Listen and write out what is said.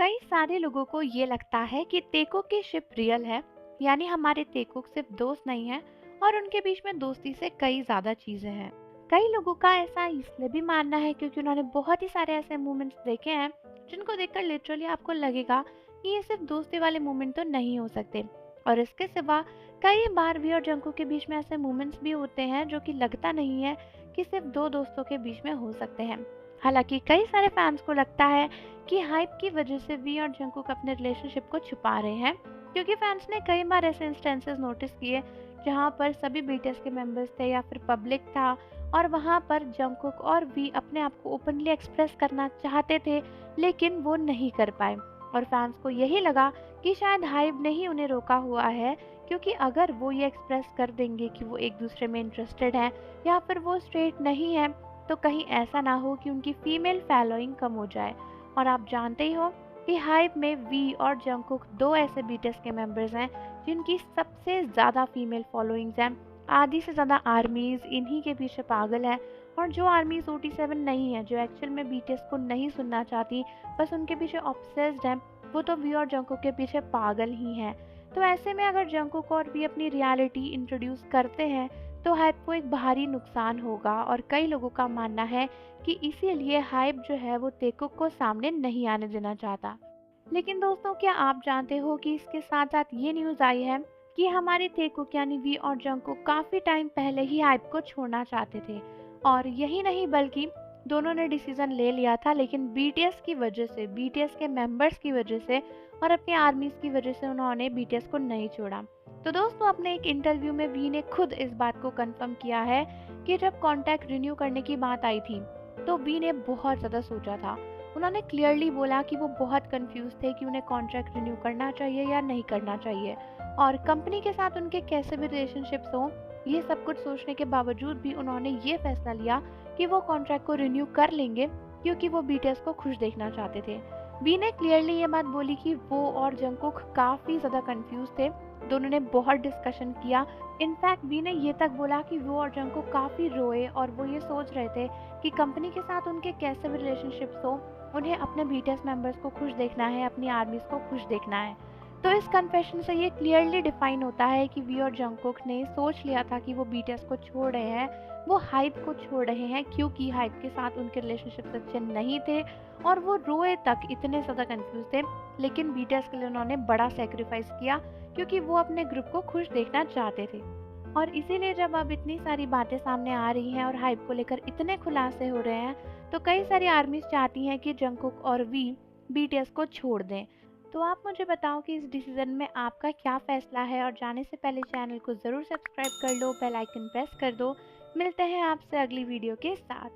कई सारे लोगों को ये लगता है कि तेको की शिप रियल है, यानी हमारे तेको सिर्फ दोस्त नहीं है और उनके बीच में दोस्ती से कई ज्यादा चीजें हैं। कई लोगों का ऐसा इसलिए भी मानना है क्योंकि उन्होंने बहुत ही सारे ऐसे मोमेंट्स देखे हैं जिनको देखकर लिटरली आपको लगेगा कि ये सिर्फ दोस्ती वाले मोमेंट तो नहीं हो सकते। और इसके सिवा कई बार वी और जंकू के बीच में ऐसे मोमेंट्स भी होते हैं जो कि लगता नहीं है कि सिर्फ दो दोस्तों के बीच में हो सकते हैं। हालांकि कई सारे फैंस को लगता है कि हाइप की वजह से वी और जंकुक अपने रिलेशनशिप को छुपा रहे हैं, क्योंकि फैंस ने कई बार ऐसे इंस्टेंसेस नोटिस किए जहां पर सभी बीटीएस के मेंबर्स थे या फिर पब्लिक था और वहां पर जंकुक और वी अपने आप को ओपनली एक्सप्रेस करना चाहते थे लेकिन वो नहीं कर पाए। और फैंस को यही लगा कि शायद हाइप ने ही उन्हें रोका हुआ है, क्योंकि अगर वो ये एक्सप्रेस कर देंगे कि वो एक दूसरे में इंटरेस्टेड हैं या फिर वो स्ट्रेट नहीं है, तो कहीं ऐसा ना हो कि उनकी फीमेल फॉलोइंग कम हो जाए। और आप जानते ही हो कि हाइप में वी और जंकुक दो ऐसे बीटीएस के मेंबर्स हैं जिनकी सबसे ज़्यादा फीमेल फॉलोइंग्स हैं। आधी से ज़्यादा आर्मीज इन्हीं के पीछे पागल है, और जो आर्मीज OT7 नहीं है, जो एक्चुअल में बीटीएस को नहीं सुनना चाहती, बस उनके पीछे ऑब्सेस्ड है, वो तो वी और जंकुक के पीछे पागल ही हैं। तो ऐसे में अगर जंकुक और वी अपनी रियलिटी इंट्रोड्यूस करते हैं तो हाइप को एक भारी नुकसान होगा, और कई लोगों का मानना है कि इसीलिए हाइप जो है वो तेकुक को सामने नहीं आने देना चाहता। लेकिन दोस्तों, क्या आप जानते हो कि इसके साथ साथ ये न्यूज़ आई है कि हमारे तेकुक यानी वी और जंकुक काफ़ी टाइम पहले ही हाइप को छोड़ना चाहते थे। और यही नहीं बल्कि दोनों ने डिसीजन ले लिया था, लेकिन बीटीएस की वजह से, बीटीएस के मेंबर्स की वजह से और अपनी आर्मीज की वजह से उन्होंने बीटीएस को नहीं छोड़ा। तो दोस्तों, अपने एक इंटरव्यू में वी ने खुद इस बात को कंफर्म किया है कि जब कॉन्ट्रैक्ट रिन्यू करने की बात आई थी तो वी ने बहुत ज़्यादा सोचा था। उन्होंने क्लियरली बोला कि वो बहुत कंफ्यूज थे कि उन्हें कॉन्ट्रैक्ट रिन्यू करना चाहिए या नहीं करना चाहिए, और कंपनी के साथ उनके कैसे भी रिलेशनशिप्स हों, ये सब कुछ सोचने के बावजूद भी उन्होंने ये फैसला लिया कि वो कॉन्ट्रैक्ट को रिन्यू कर लेंगे, क्योंकि वो बीटीएस को खुश देखना चाहते थे। वी ने क्लियरली ये बात बोली कि वो और जंकुक काफ़ी ज़्यादा कंफ्यूज थे, दोनों ने बहुत डिस्कशन किया। इनफैक्ट वी ने ये तक बोला कि वो और जंकुक काफ़ी रोए और वो ये सोच रहे थे कि कंपनी के साथ उनके कैसे भी रिलेशनशिप्स हो, उन्हें अपने बीटीएस मेंबर्स को खुश देखना है, अपनी आर्मीज को खुश देखना है। तो इस कन्फेशन से ये क्लियरली डिफाइन होता है कि वी और जंकुक ने सोच लिया था कि वो बीटीएस को छोड़ रहे हैं, वो हाइप को छोड़ रहे हैं, क्योंकि हाइप के साथ उनके रिलेशनशिप अच्छे नहीं थे और वो रोए तक, इतने ज़्यादा कंफ्यूज थे। लेकिन बीटीएस के लिए उन्होंने बड़ा सेक्रीफाइस किया, क्योंकि वो अपने ग्रुप को खुश देखना चाहते थे। और इसीलिए जब अब इतनी सारी बातें सामने आ रही हैं और हाइप को लेकर इतने खुलासे हो रहे हैं, तो कई सारी आर्मीज चाहती हैं कि जंकुक और वी बीटीएस को छोड़ दें। तो आप मुझे बताओ कि इस डिसीजन में आपका क्या फैसला है, और जाने से पहले चैनल को ज़रूर सब्सक्राइब कर लो, बेल आइकन प्रेस कर दो। मिलते हैं आपसे अगली वीडियो के साथ।